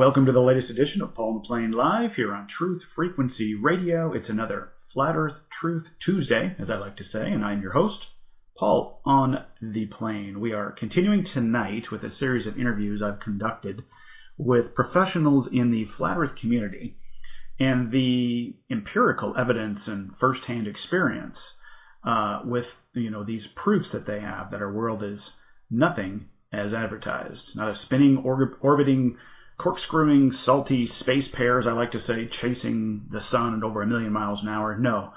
Welcome to the latest edition of Paul McLean Live here on Truth Frequency Radio. It's another Flat Earth Truth Tuesday, as I like to say, and I'm your host, Paul on the Plane. We are continuing tonight with a series of interviews I've conducted with professionals in the Flat Earth community and the empirical evidence and firsthand experience with these proofs that they have that our world is nothing as advertised. Not a spinning, orbiting, corkscrewing, salty space pear, as I like to say, chasing the sun at over 1 million miles an hour. No,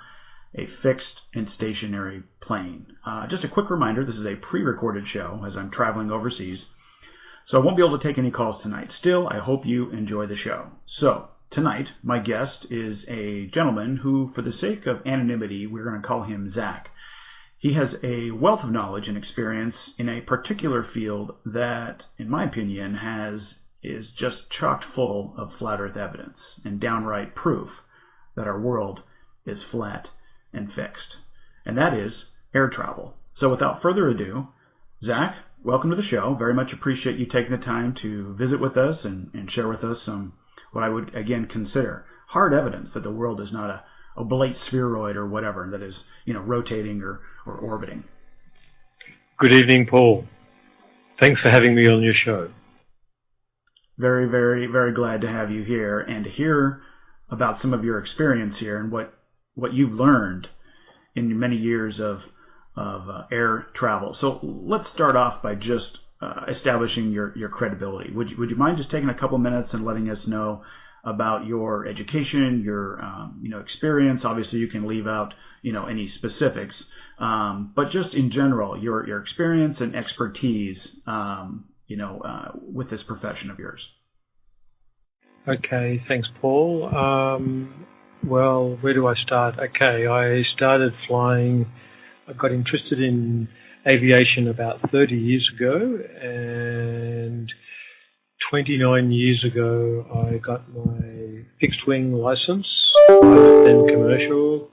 a fixed and stationary plane. Just a quick reminder, this is a pre-recorded show as I'm traveling overseas, so I won't be able to take any calls tonight. Still, I hope you enjoy the show. So, tonight, my guest is a gentleman who, for the sake of anonymity, we're going to call him Zach. He has a wealth of knowledge and experience in a particular field that, in my opinion, is just chock full of flat earth evidence and downright proof that our world is flat and fixed. And that is air travel. So without further ado, Zach, welcome to the show. Very much appreciate you taking the time to visit with us and share with us some, what I would again consider hard evidence that the world is not a oblate spheroid or whatever that is, rotating or orbiting. Good evening, Paul. Thanks for having me on your show. Very, very, very glad to have you here and to hear about some of your experience here and what you've learned in your many years of air travel. So let's start off by just establishing your credibility. Would you mind just taking a couple minutes and letting us know about your education, your experience? Obviously, you can leave out any specifics, but just in general, your experience and expertise with this profession of yours. Okay, thanks, Paul. Well, where do I start? Okay, I started flying. I got interested in aviation about 30 years ago, and 29 years ago, I got my fixed-wing license. I was then commercial.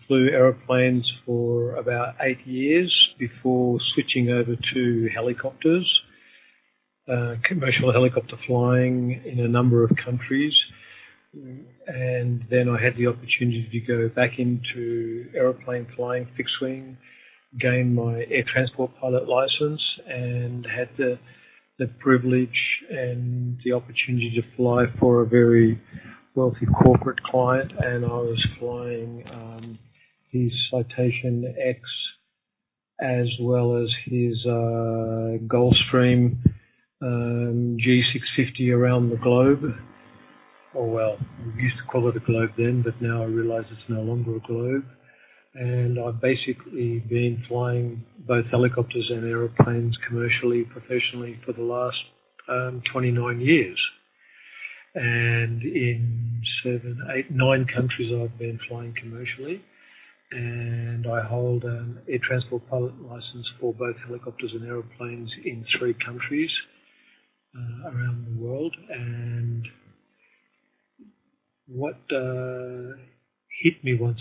Flew aeroplanes for about 8 years before switching over to helicopters, commercial helicopter flying in a number of countries. And then I had the opportunity to go back into aeroplane flying, fixed wing, gained my air transport pilot license, and had the privilege and the opportunity to fly for a very wealthy corporate client, and I was flying his Citation X as well as his Gulfstream G650 around the globe. Oh well, we used to call it a globe then, but now I realise it's no longer a globe. And I've basically been flying both helicopters and aeroplanes commercially, professionally for the last 29 years. And in 9 countries I've been flying commercially. And I hold an air transport pilot license for both helicopters and aeroplanes in 3 countries around the world. And what hit me once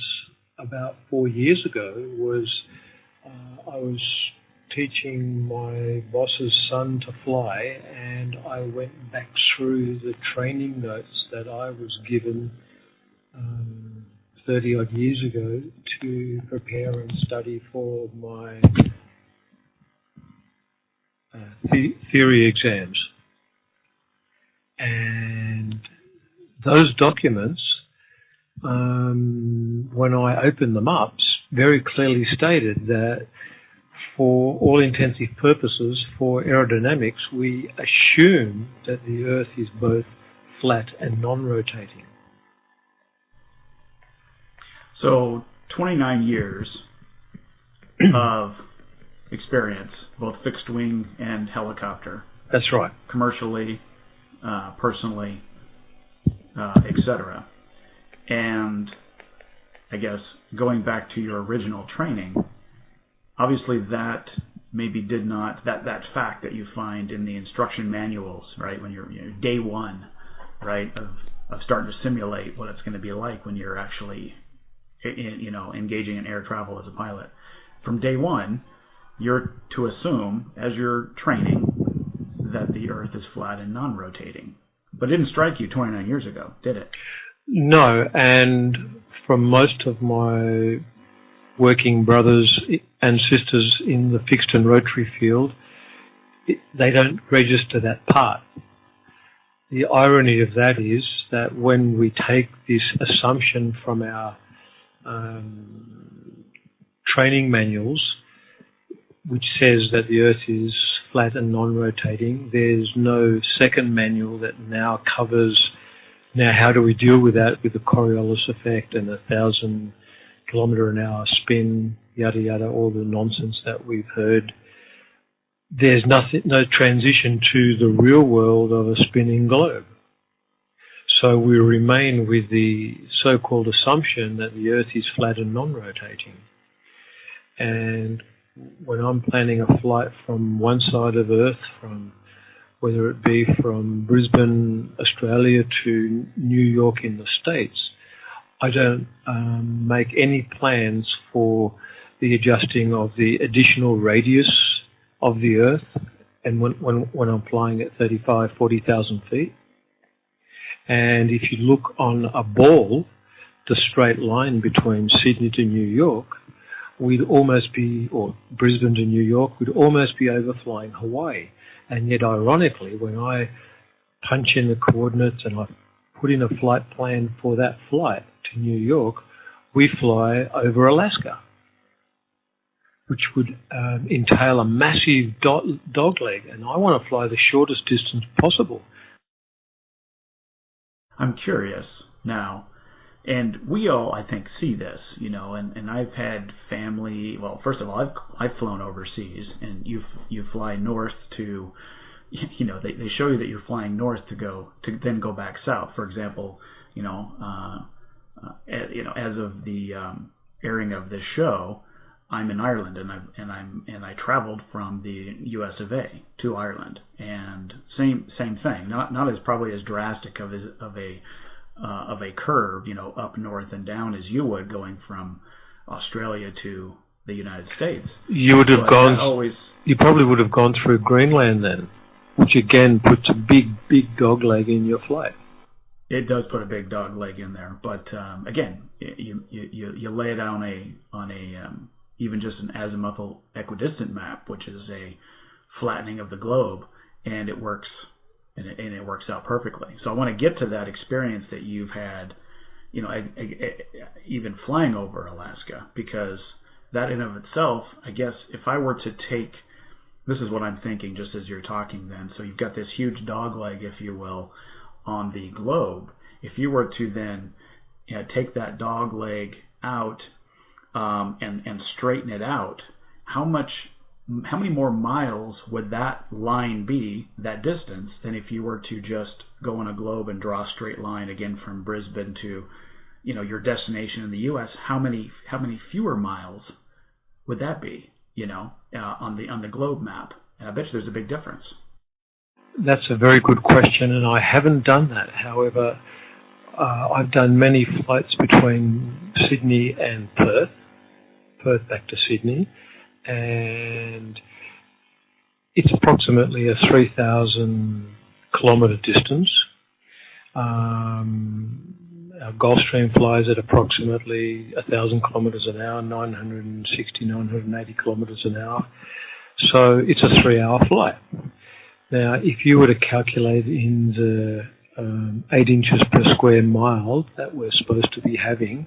about 4 years ago was I was teaching my boss's son to fly, and I went back through the training notes that I was given 30 odd years ago to prepare and study for my theory exams. And those documents, when I opened them up, very clearly stated that for all intensive purposes, for aerodynamics, we assume that the Earth is both flat and non-rotating. So 29 years of experience, both fixed wing and helicopter. That's right. Commercially, personally, etc. And I guess going back to your original training, obviously that maybe did not, that fact that you find in the instruction manuals, right, when you're day one, right, of starting to simulate what it's going to be like when you're actually engaging in air travel as a pilot. From day one, you're to assume, as you're training, that the Earth is flat and non-rotating. But it didn't strike you 29 years ago, did it? No, and from most of my working brothers and sisters in the fixed and rotary field, they don't register that part. The irony of that is that when we take this assumption from our training manuals, which says that the Earth is flat and non-rotating, there's no second manual that now covers, now how do we deal with that, with the Coriolis effect and 1,000 kilometre an hour spin, yada yada, all the nonsense that we've heard. There's no transition to the real world of a spinning globe. So we remain with the so-called assumption that the Earth is flat and non-rotating. And when I'm planning a flight from one side of Earth, from whether it be from Brisbane, Australia to New York in the States, I don't make any plans for the adjusting of the additional radius of the Earth, and when I'm flying at 35, 40,000 feet. And if you look on a ball, the straight line between Sydney to New York, we'd almost be, or Brisbane to New York, we'd almost be overflying Hawaii. And yet, ironically, when I punch in the coordinates and I put in a flight plan for that flight to New York, we fly over Alaska, which would entail a massive dogleg. And I want to fly the shortest distance possible. I'm curious now, and we all, I think, see this, you know, and I've had family, well, first of all, I've flown overseas, and you fly north to, you know, they show you that you're flying north to then go back south. For example, you know, as of the airing of this show, I'm in Ireland, and I traveled from the U.S. of A. to Ireland, and same thing. Not as probably as drastic of a curve, you know, up north and down as you would going from Australia to the United States. You would have You probably would have gone through Greenland then, which again puts a big dog leg in your flight. It does put a big dog leg in there, but again, you lay it on a even just an azimuthal equidistant map, which is a flattening of the globe, and it works, and it works out perfectly. So I want to get to that experience that you've had, you know, even flying over Alaska, because that in of itself, I guess, if I were to take, this is what I'm thinking just as you're talking then, so you've got this huge dog leg, if you will, on the globe. If you were to then take that dog leg out and straighten it out, how many more miles would that line be, that distance, than if you were to just go on a globe and draw a straight line again from Brisbane to, you know, your destination in the U.S.? How many fewer miles would that be, you know, on the globe map? And I bet you there's a big difference. That's a very good question, and I haven't done that. However, I've done many flights between Sydney and Perth back to Sydney, and it's approximately a 3,000 kilometre distance. Our Gulfstream flies at approximately 1,000 kilometres an hour, 960, 980 kilometres an hour. So it's a 3-hour flight. Now, if you were to calculate in the 8 inches per square mile that we're supposed to be having,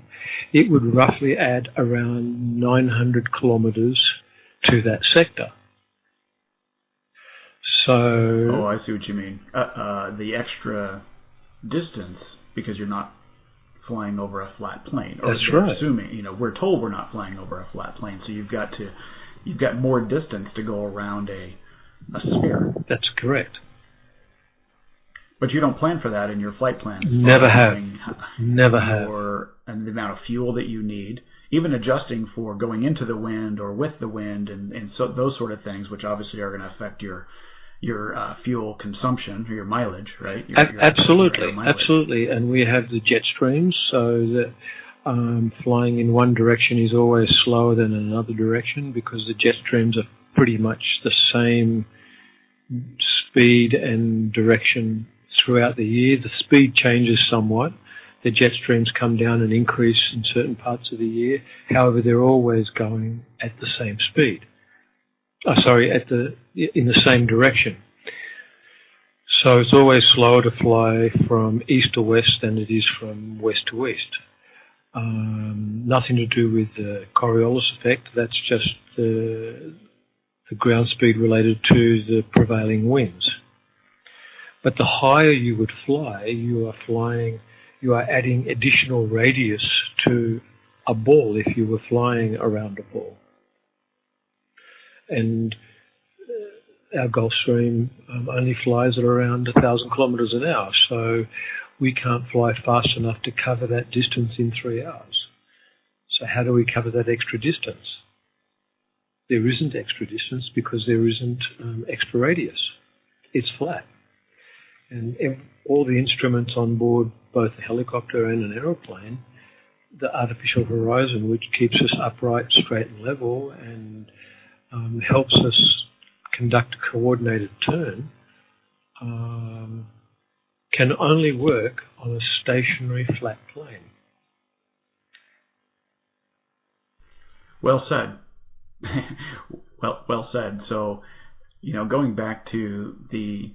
it would roughly add around 900 kilometres to that sector. So... Oh, I see what you mean. The extra distance, because you're not flying over a flat plane. Or that's right. Assuming, you know, we're told we're not flying over a flat plane, so you've got more distance to go around a sphere. That's correct. But you don't plan for that in your flight plan. Never have. And the amount of fuel that you need, even adjusting for going into the wind or with the wind, and so those sort of things, which obviously are going to affect your fuel consumption or your mileage, right? Absolutely. And we have the jet streams, so that flying in one direction is always slower than in another direction, because the jet streams are pretty much the same speed and direction throughout the year. The speed changes somewhat. The jet streams come down and increase in certain parts of the year. However, they're always going at the same speed. In the same direction. So it's always slower to fly from east to west than it is from west to east. Nothing to do with the Coriolis effect. That's just the ground speed related to the prevailing winds. But the higher you would fly, you are adding additional radius to a ball if you were flying around a ball. And our Gulfstream only flies at around 1,000 kilometres an hour, so we can't fly fast enough to cover that distance in 3 hours. So how do we cover that extra distance? There isn't extra distance because there isn't extra radius. It's flat. And all the instruments on board both a helicopter and an aeroplane, the artificial horizon, which keeps us upright, straight and level, and helps us conduct a coordinated turn, can only work on a stationary flat plane. Well said. well said. So, going back to the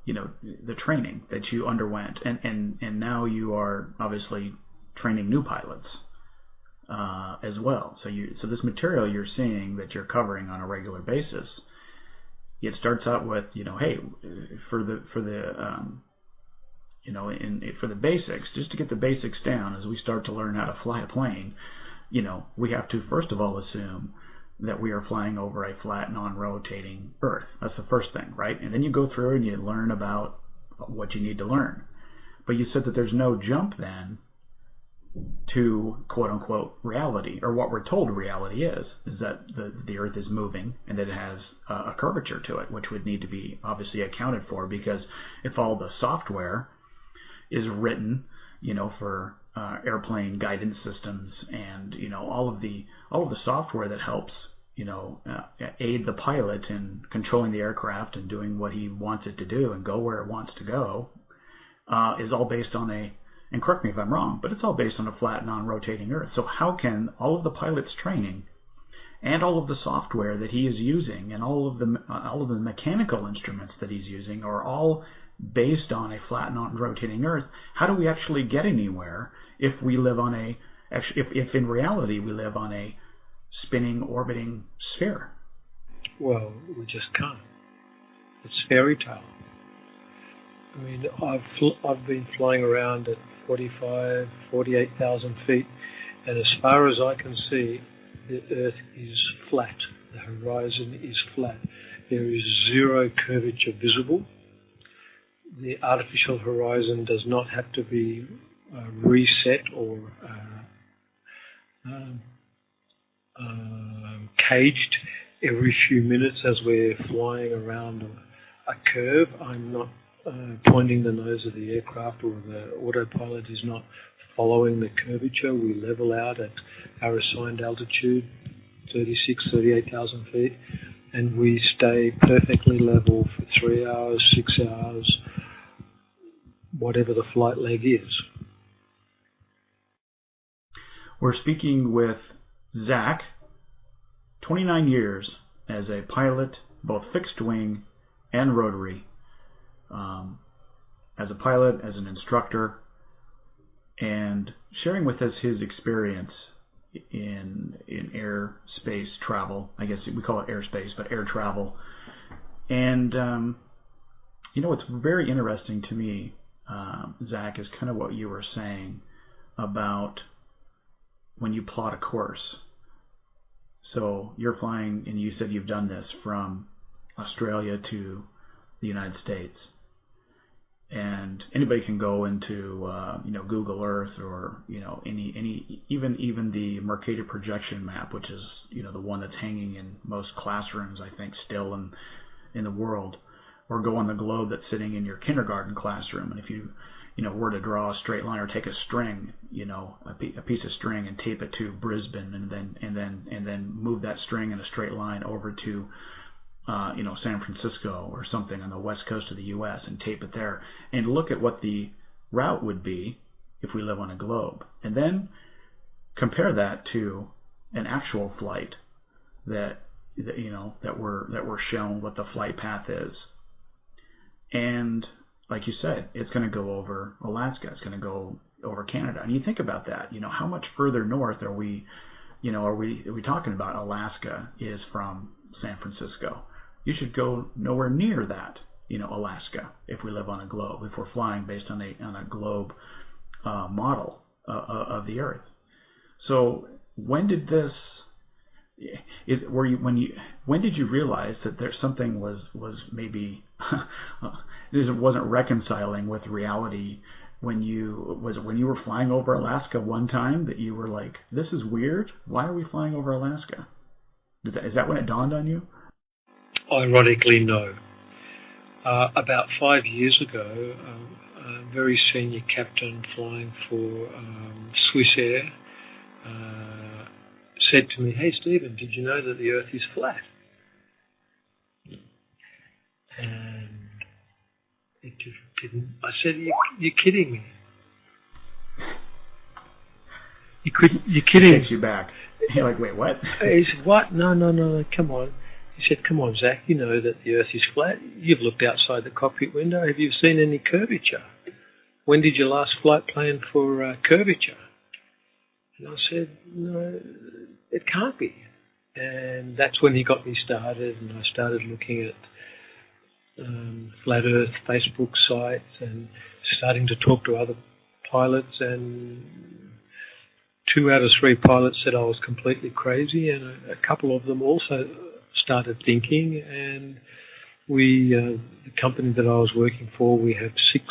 the training that you underwent, and now you are obviously training new pilots as well. So this material you're seeing that you're covering on a regular basis, it starts out with, hey, for the basics, just to get the basics down as we start to learn how to fly a plane, we have to first of all assume that we are flying over a flat, non-rotating Earth. That's the first thing, right? And then you go through and you learn about what you need to learn. But you said that there's no jump then to quote-unquote reality, or what we're told reality is that the Earth is moving and that it has a curvature to it, which would need to be obviously accounted for, because if all the software is written, for airplane guidance systems and all of the software that helps aid the pilot in controlling the aircraft and doing what he wants it to do and go where it wants to go, is all based on and correct me if I'm wrong, but it's all based on a flat, non-rotating Earth. So how can all of the pilot's training and all of the software that he is using and all of the mechanical instruments that he's using are all based on a flat, non-rotating Earth? How do we actually get anywhere if we live on if in reality we live on a spinning, orbiting sphere? Well, we just can't. It's fairy tale. I mean, I've been flying around at 48,000 feet, and as far as I can see, the Earth is flat. The horizon is flat. There is zero curvature visible. The artificial horizon does not have to be reset or caged every few minutes as we're flying around a curve. I'm not pointing the nose of the aircraft, or the autopilot is not following the curvature. We level out at our assigned altitude, 38,000 feet, and we stay perfectly level for 3 hours, 6 hours, whatever the flight leg is. We're speaking with Zach, 29 years as a pilot, both fixed wing and rotary, as a pilot, as an instructor, and sharing with us his experience in airspace travel. I guess we call it airspace, but air travel. And what's very interesting to me, Zach, is kind of what you were saying about when you plot a course. So you're flying, and you said you've done this from Australia to the United States. And anybody can go into Google Earth, or even the Mercator projection map, which is the one that's hanging in most classrooms, I think, still in the world, or go on the globe that's sitting in your kindergarten classroom. And if you were to draw a straight line, or take a string, a piece of string, and tape it to Brisbane, and then move that string in a straight line over to San Francisco or something on the west coast of the U.S. and tape it there and look at what the route would be if we live on a globe, and then compare that to an actual flight that we're shown what the flight path is. And like you said, it's going to go over Alaska. It's going to go over Canada. And you think about that. How much further north are we talking about? Alaska is from San Francisco. You should go nowhere near that, Alaska, if we live on a globe, if we're flying based on a globe model of the Earth. So when did this? When did you realize that there's something was maybe it wasn't reconciling with reality? When you were flying over Alaska one time that you were like, this is weird. Why are we flying over Alaska? Is that when it dawned on you? Ironically, no. About 5 years ago, a very senior captain flying for Swiss Air said to me, "Hey, Stephen, did you know that the Earth is flat?" And it just didn't. I said, "You're kidding me. You're kidding." Takes you back. You're like, wait, what? He said, "What? No, come on." He said, "Come on, Zach, you know that the Earth is flat. You've looked outside the cockpit window. Have you seen any curvature? When did your last flight plan for curvature?" And I said, "No, it can't be." And that's when he got me started, and I started looking at Flat Earth Facebook sites and starting to talk to other pilots, and 2 out of 3 pilots said I was completely crazy, and a couple of them also started thinking. And the company that I was working for, we have 6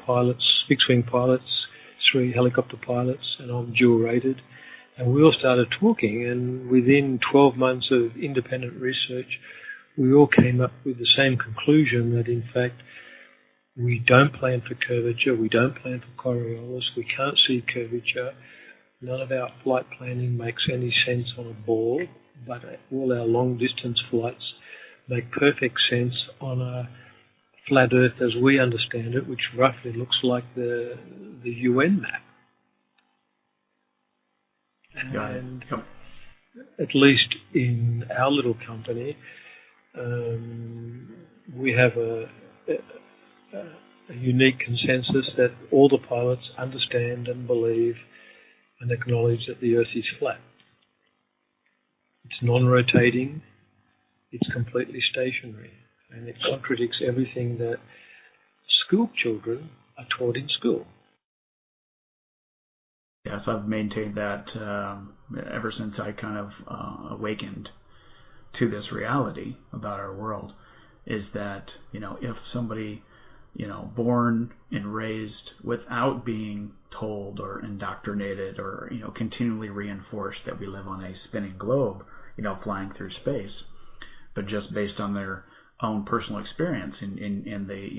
pilots, fixed-wing pilots, 3 helicopter pilots, and I'm dual rated. And we all started talking, and within 12 months of independent research, we all came up with the same conclusion that, in fact, we don't plan for curvature, we don't plan for Coriolis, we can't see curvature. None of our flight planning makes any sense on a ball, but all our long-distance flights make perfect sense on a flat Earth as we understand it, which roughly looks like the UN map. And at least in our little company, we have a unique consensus that all the pilots understand and believe and acknowledge that the Earth is flat. It's non-rotating, it's completely stationary, and it contradicts everything that school children are taught in school. Yes, I've maintained that ever since I kind of awakened to this reality about our world, is that, if somebody, born and raised without being told or indoctrinated or, continually reinforced that we live on a spinning globe, flying through space, but just based on their own personal experience and they,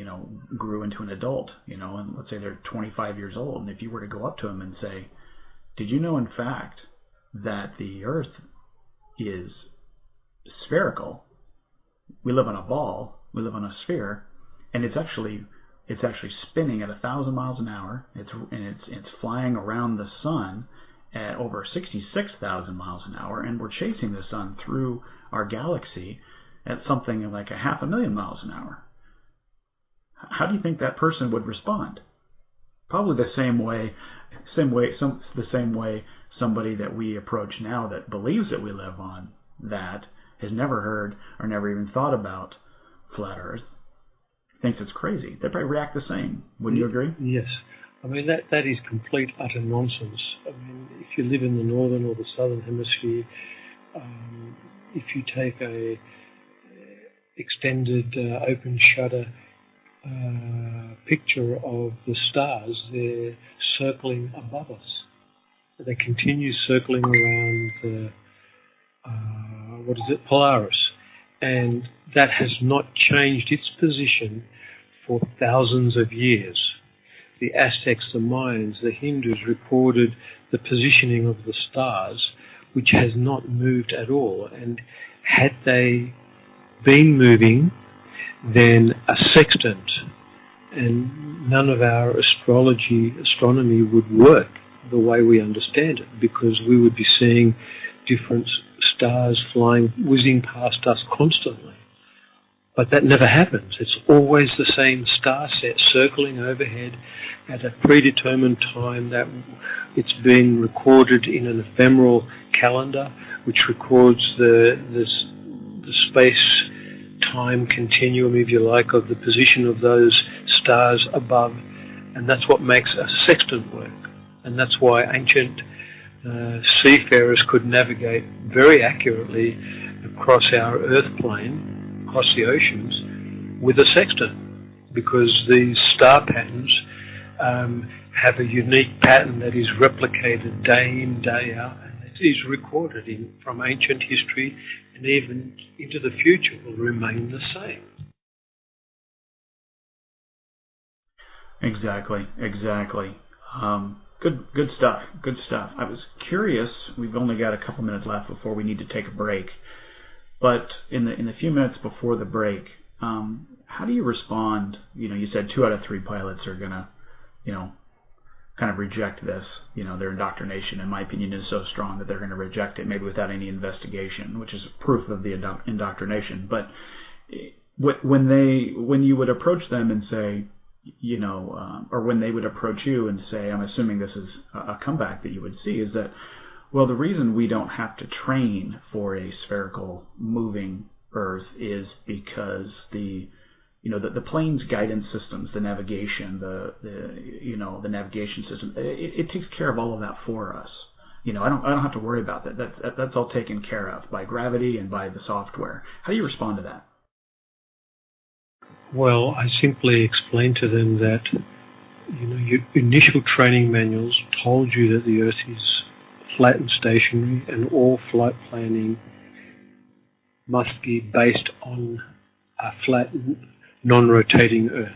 grew into an adult, and let's say they're 25 years old, and if you were to go up to them and say, did you know in fact that the Earth is spherical? We live on a ball, we live on a sphere, and it's actually spinning at 1,000 miles an hour. It's flying around the sun at over 66,000 miles an hour, and we're chasing the sun through our galaxy at something like 500,000 miles an hour. How do you think that person would respond? Probably the same way somebody that we approach now that believes that we live on that has never heard or never even thought about flat Earth thinks it's crazy. They probably react the same. Wouldn't you agree? Yes. I mean, that is complete, utter nonsense. I mean, if you live in the northern or the southern hemisphere, if you take a extended open shutter picture of the stars, they're circling above us. They continue circling around the Polaris, and that has not changed its position for thousands of years. The Aztecs, the Mayans, the Hindus recorded the positioning of the stars, which has not moved at all. And had they been moving, then a sextant, and none of our astronomy would work the way we understand it, because we would be seeing different stars whizzing past us constantly. But that never happens. It's always the same star set circling overhead at a predetermined time that it's been recorded in an ephemeral calendar, which records the space-time continuum, if you like, of the position of those stars above. And that's what makes a sextant work. And that's why ancient seafarers could navigate very accurately across our Earth plane, across the oceans, with a sextant, because these star patterns have a unique pattern that is replicated day in, day out, and it is recorded from ancient history, and even into the future will remain the same. Exactly. Good stuff. I was curious, we've only got a couple minutes left before we need to take a break, but in the few minutes before the break, how do you respond? You said 2 out of 3 pilots are going to, kind of reject this. Their indoctrination, in my opinion, is so strong that they're going to reject it, maybe without any investigation, which is proof of the indoctrination. But when you would approach them and say, or when they would approach you and say, I'm assuming this is a comeback that you would see, is that, well, the reason we don't have to train for a spherical moving Earth is because the plane's guidance systems, the navigation, the navigation system, it takes care of all of that for us. I don't have to worry about that. That's all taken care of by gravity and by the software. How do you respond to that? Well, I simply explained to them that, your initial training manuals told you that the Earth is flat and stationary, and all flight planning must be based on a flat, non-rotating Earth.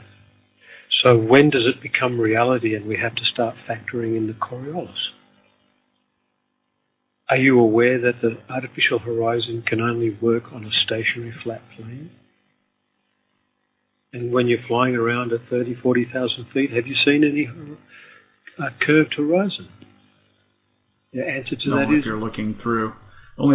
So when does it become reality and we have to start factoring in the Coriolis? Are you aware that the artificial horizon can only work on a stationary flat plane? And when you're flying around at 30,000, 40,000 feet, have you seen any curved horizon? The answer to that is... Only if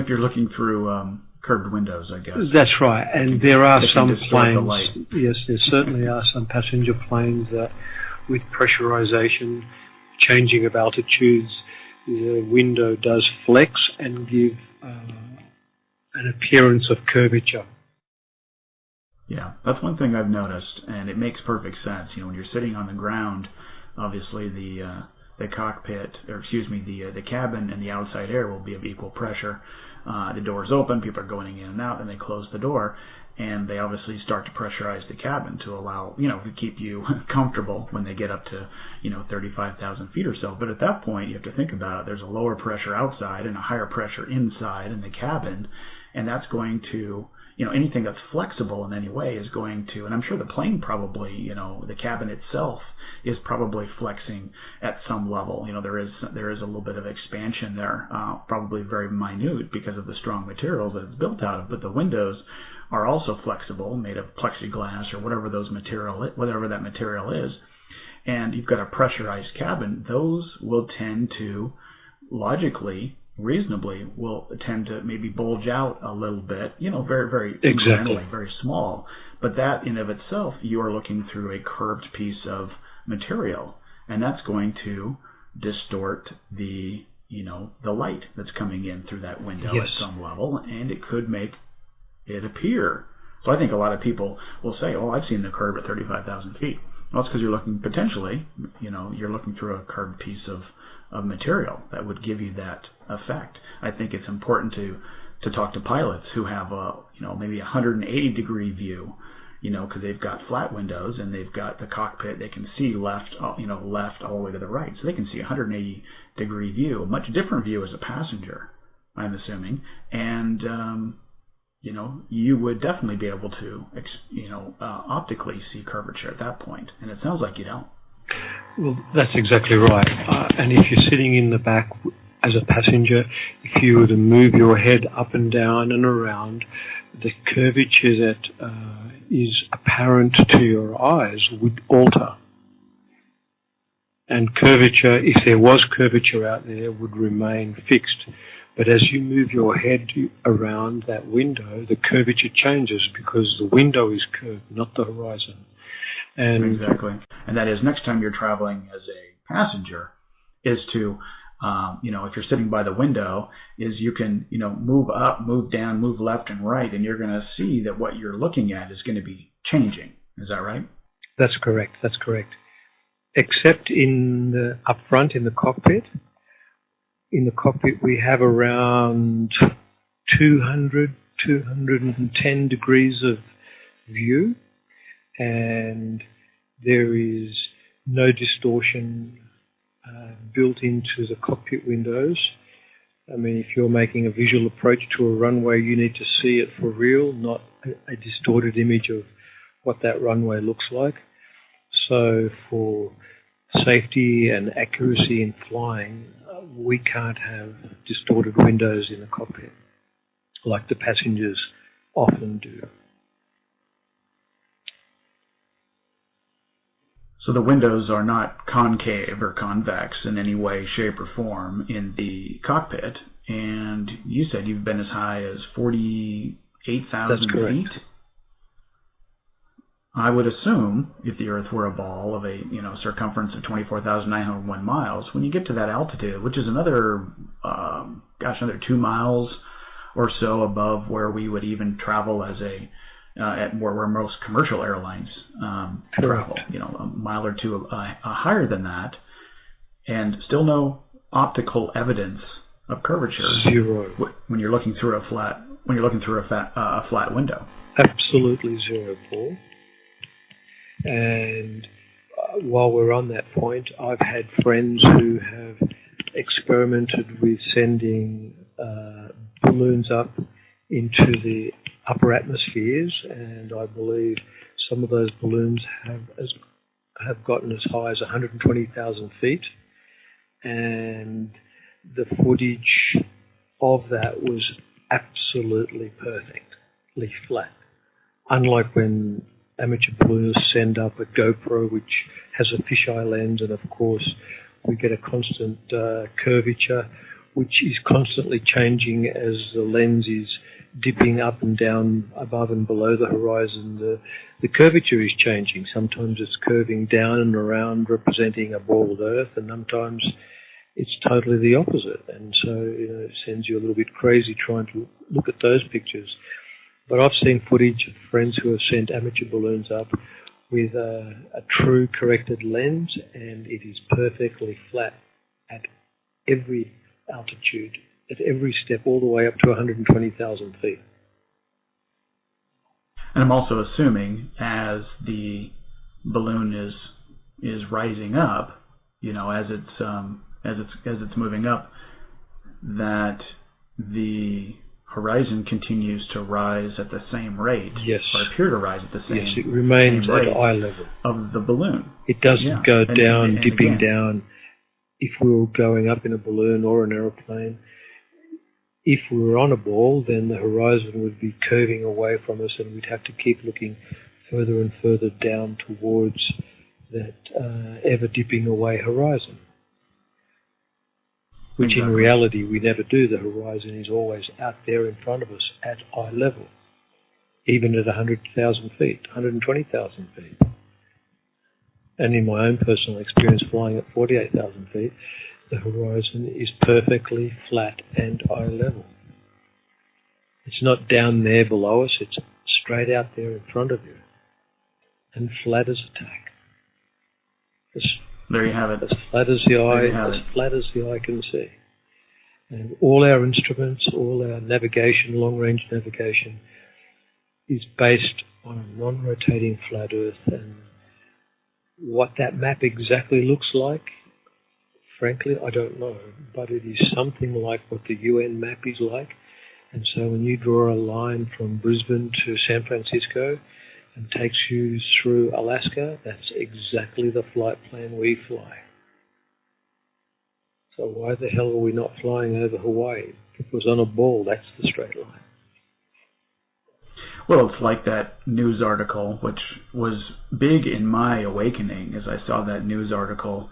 you're looking through curved windows, I guess. That's right. And there are some planes... Yes, there certainly are some passenger planes that, with pressurization, changing of altitudes, the window does flex and give an appearance of curvature. Yeah, that's one thing I've noticed, and it makes perfect sense. When you're sitting on the ground, obviously the cockpit, the cabin and the outside air will be of equal pressure. The door's open, people are going in and out, and they close the door, and they obviously start to pressurize the cabin to allow, to keep you comfortable when they get up to, 35,000 feet or so. But at that point, you have to think about it. There's a lower pressure outside and a higher pressure inside in the cabin, and that's going to... anything that's flexible in any way is going to, and I'm sure the plane probably, the cabin itself is probably flexing at some level. There is a little bit of expansion there, probably very minute because of the strong materials that it's built out of, but the windows are also flexible, made of plexiglass or whatever that material is, and you've got a pressurized cabin. Those will tend to, logically, reasonably, will tend to maybe bulge out a little bit, very, very incrementally, very small. But that in of itself, you are looking through a curved piece of material, and that's going to distort the light that's coming in through that window at some level, and it could make it appear. So I think a lot of people will say, "Oh, I've seen the curve at 35,000 feet." Well, it's because you're looking potentially, you're looking through a curved piece of material that would give you that effect. I think it's important to talk to pilots who have maybe a 180-degree view, because they've got flat windows and they've got the cockpit. They can see left all the way to the right, so they can see a 180-degree view, a much different view as a passenger, I'm assuming, and you would definitely be able to optically see curvature at that point, and it sounds like you don't. Well, that's exactly right. And if you're sitting in the back as a passenger, if you were to move your head up and down and around, the curvature that is apparent to your eyes would alter. And curvature, if there was curvature out there, would remain fixed. But as you move your head around that window, the curvature changes because the window is curved, not the horizon. And exactly. And that is, next time you're traveling as a passenger, is to, if you're sitting by the window, is you can, move up, move down, move left and right, and you're going to see that what you're looking at is going to be changing. Is that right? That's correct. Except up front in the cockpit. In the cockpit, we have around 210 degrees of view, and there is no distortion built into the cockpit windows. I mean, if you're making a visual approach to a runway, you need to see it for real, not a distorted image of what that runway looks like. So for safety and accuracy in flying, we can't have distorted windows in the cockpit like the passengers often do. So the windows are not concave or convex in any way, shape, or form in the cockpit. And you said you've been as high as 48,000 feet? I would assume if the Earth were a ball of a circumference of 24,901 miles, when you get to that altitude, which is another 2 miles or so above where we would even travel as at where most commercial airlines travel, a mile or two higher than that, and still no optical evidence of curvature. Zero. When you're looking through a flat window. Absolutely zero, Paul. And while we're on that point, I've had friends who have experimented with sending balloons up into the upper atmospheres, and I believe some of those balloons have gotten as high as 120,000 feet, and the footage of that was absolutely perfectly flat. Unlike when amateur balloonists send up a GoPro which has a fisheye lens, and of course we get a constant curvature which is constantly changing as the lens is dipping up and down above and below the horizon. The curvature is changing. Sometimes it's curving down and around, representing a bald Earth, and sometimes it's totally the opposite. And so it sends you a little bit crazy trying to look at those pictures. But I've seen footage of friends who have sent amateur balloons up with a true corrected lens, and it is perfectly flat at every altitude, at every step, all the way up to 120,000 feet. And I'm also assuming as the balloon is rising up, as it's moving up, that the horizon continues to rise at the same rate. Yes. Or appear to rise at the same rate. Yes, it remains at eye level of the balloon. It doesn't go down, dipping down. If we were going up in a balloon or an aeroplane, if we were on a ball, then the horizon would be curving away from us, and we'd have to keep looking further and further down towards that ever dipping away horizon. Which in reality we never do. The horizon is always out there in front of us at eye level, even at 100,000 feet, 120,000 feet. And in my own personal experience flying at 48,000 feet, the horizon is perfectly flat and eye level. It's not down there below us, it's straight out there in front of you, and flat as a tack. There you have it. As flat as the eye can see. And all our instruments, all our navigation, long-range navigation, is based on a non-rotating flat Earth. And what that map exactly looks like, frankly, I don't know. But it is something like what the UN map is like. And so when you draw a line from Brisbane to San Francisco and takes you through Alaska, that's exactly the flight plan we fly. So why the hell are we not flying over Hawaii? If it was on a ball, that's the straight line. Well, it's like that news article, which was big in my awakening as I saw that news article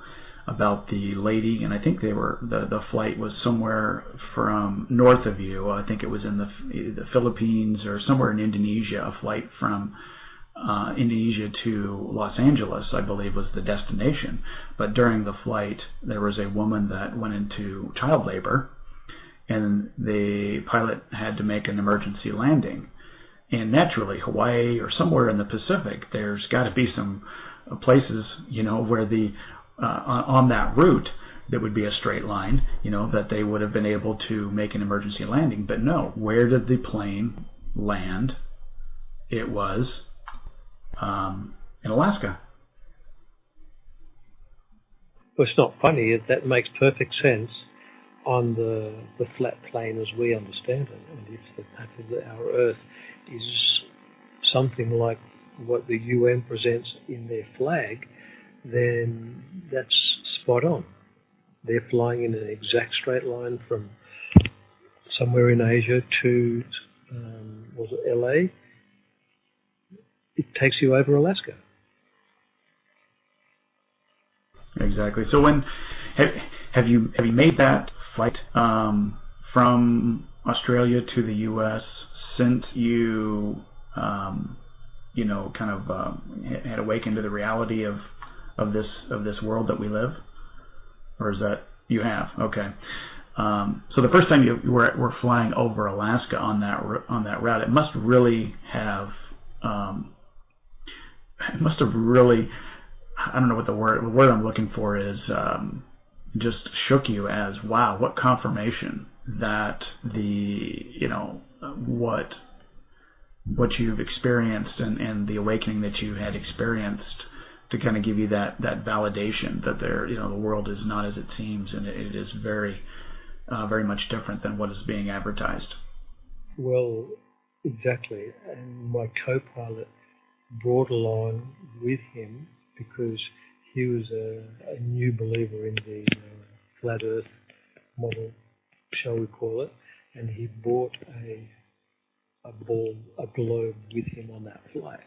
about the lady, and I think the flight was somewhere from north of you. I think it was in the Philippines or somewhere in Indonesia. A flight from Indonesia to Los Angeles, I believe, was the destination. But during the flight, there was a woman that went into child labor, and the pilot had to make an emergency landing. And naturally, Hawaii or somewhere in the Pacific, there's got to be some places, where on that route that would be a straight line, that they would have been able to make an emergency landing. But no, where did the plane land? It was in Alaska. Well, it's not funny. That makes perfect sense on the flat plane as we understand it. And if the path of our Earth is something like what the UN presents in their flag, then that's spot on. They're flying in an exact straight line from somewhere in Asia to, was it LA? It takes you over Alaska. Exactly. So when have you made that flight from Australia to the U.S. since you had awakened to the reality of this world that we live, or is that you have? Okay. So the first time you were flying over Alaska on that route, it must really have I don't know what the word I'm looking for is, just shook you as, wow, what confirmation that what you've experienced and the awakening that you had experienced to kind of give you that validation that the world is not as it seems, and it is very very much different than what is being advertised. Well, exactly. And my co-pilot brought along with him, because he was a new believer in the flat Earth model, shall we call it, and he brought a globe with him on that flight.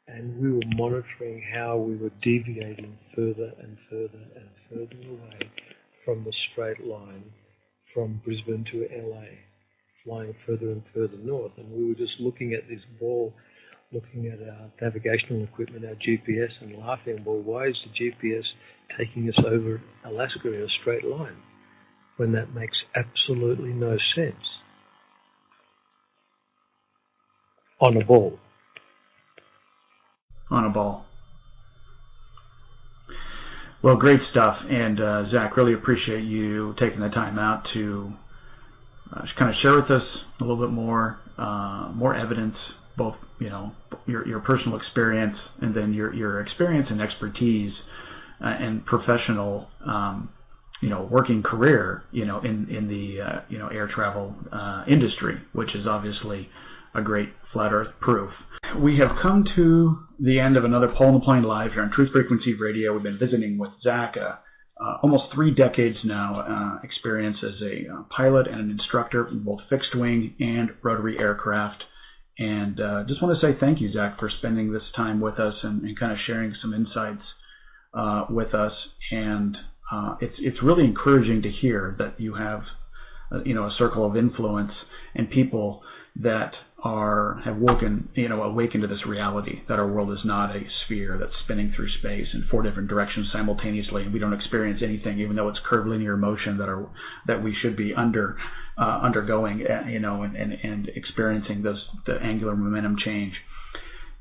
And we were monitoring how we were deviating further and further and further away from the straight line from Brisbane to LA, flying further and further north. And we were just looking at this ball, looking at our navigational equipment, our GPS, and laughing, well, why is the GPS taking us over Alaska in a straight line when that makes absolutely no sense on a ball? On a ball. Well, great stuff. And Zach, really appreciate you taking the time out to just kind of share with us a little bit more evidence, both your personal experience and then your experience and expertise and professional working career in the air travel industry, which is obviously a great flat Earth proof. We have come to the end of another Paul on the Plane Live here on Truth Frequency Radio. We've been visiting with Zach, almost 3 decades now experience as a pilot and an instructor in both fixed wing and rotary aircraft. And just want to say thank you, Zach, for spending this time with us and kind of sharing some insights with us. And it's really encouraging to hear that you have a circle of influence and people that have awakened to this reality that our world is not a sphere that's spinning through space in 4 different directions simultaneously, and we don't experience anything, even though it's curved linear motion that we should be undergoing, and experiencing the angular momentum change.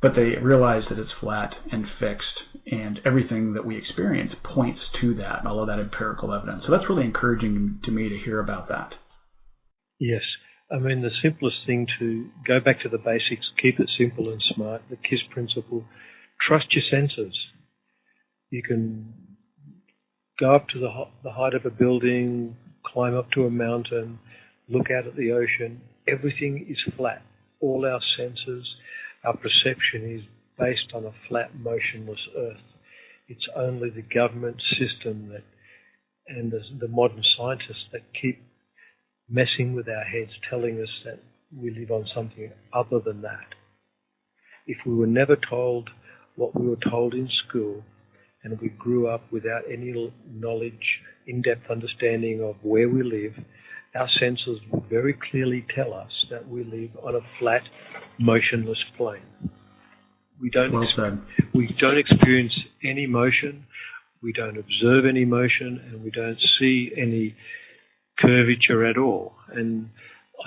But they realize that it's flat and fixed, and everything that we experience points to that, all of that empirical evidence. So that's really encouraging to me to hear about that. Yes. I mean, the simplest thing, to go back to the basics, keep it simple and smart, the KISS principle, trust your senses. You can go up to the height of a building, climb up to a mountain, look out at the ocean. Everything is flat. All our senses, our perception is based on a flat, motionless Earth. It's only the government system and the modern scientists that keep messing with our heads, telling us that we live on something other than that. if we were never told what we were told in school, and we grew up without any knowledge, in-depth understanding of where we live, our senses would very clearly tell us that we live on a flat, motionless plane. We don't experience any motion, we don't observe any motion, and we don't see any curvature at all. And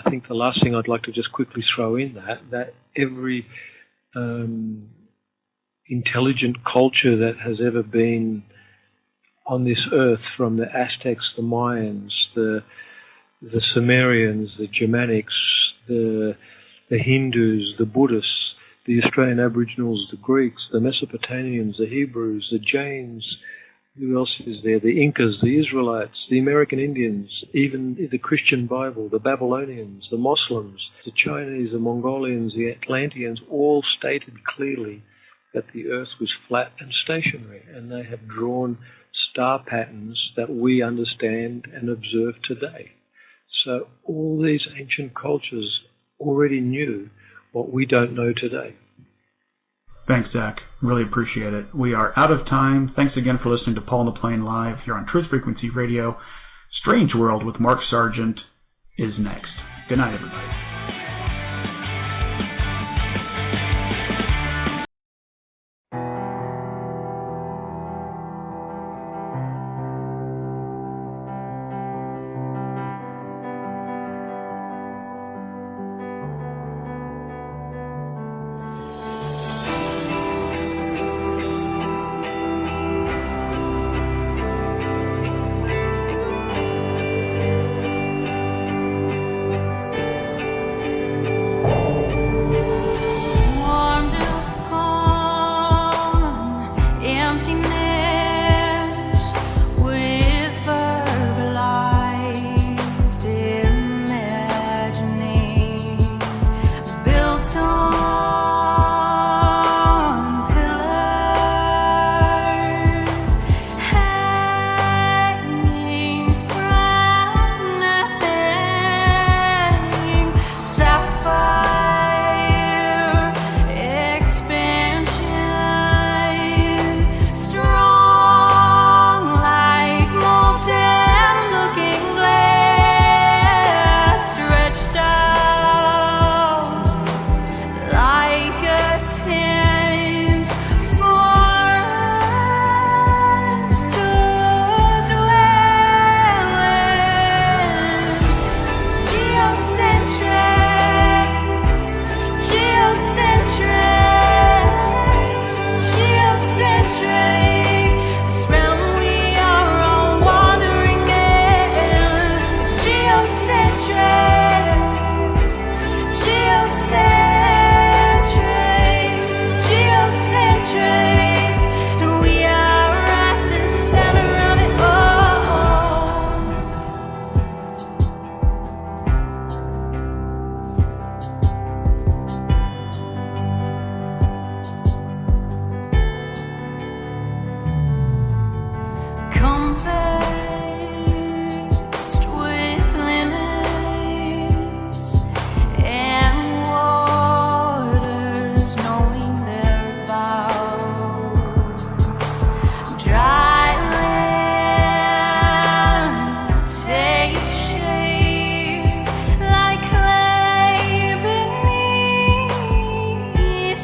I think the last thing I'd like to just quickly throw in that every intelligent culture that has ever been on this earth, from the Aztecs, the Mayans, the Sumerians, the Germanics, the Hindus, the Buddhists, the Australian Aboriginals, the Greeks, the Mesopotamians, the Hebrews, the Jains, who else is there? The Incas, the Israelites, the American Indians, even the Christian Bible, the Babylonians, the Muslims, the Chinese, the Mongolians, the Atlanteans, all stated clearly that the earth was flat and stationary, and they have drawn star patterns that we understand and observe today. So all these ancient cultures already knew what we don't know today. Thanks, Zach. Really appreciate it. We are out of time. Thanks again for listening to Paul on the Plane Live here on Truth Frequency Radio. Strange World with Mark Sargent is next. Good night, everybody.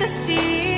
See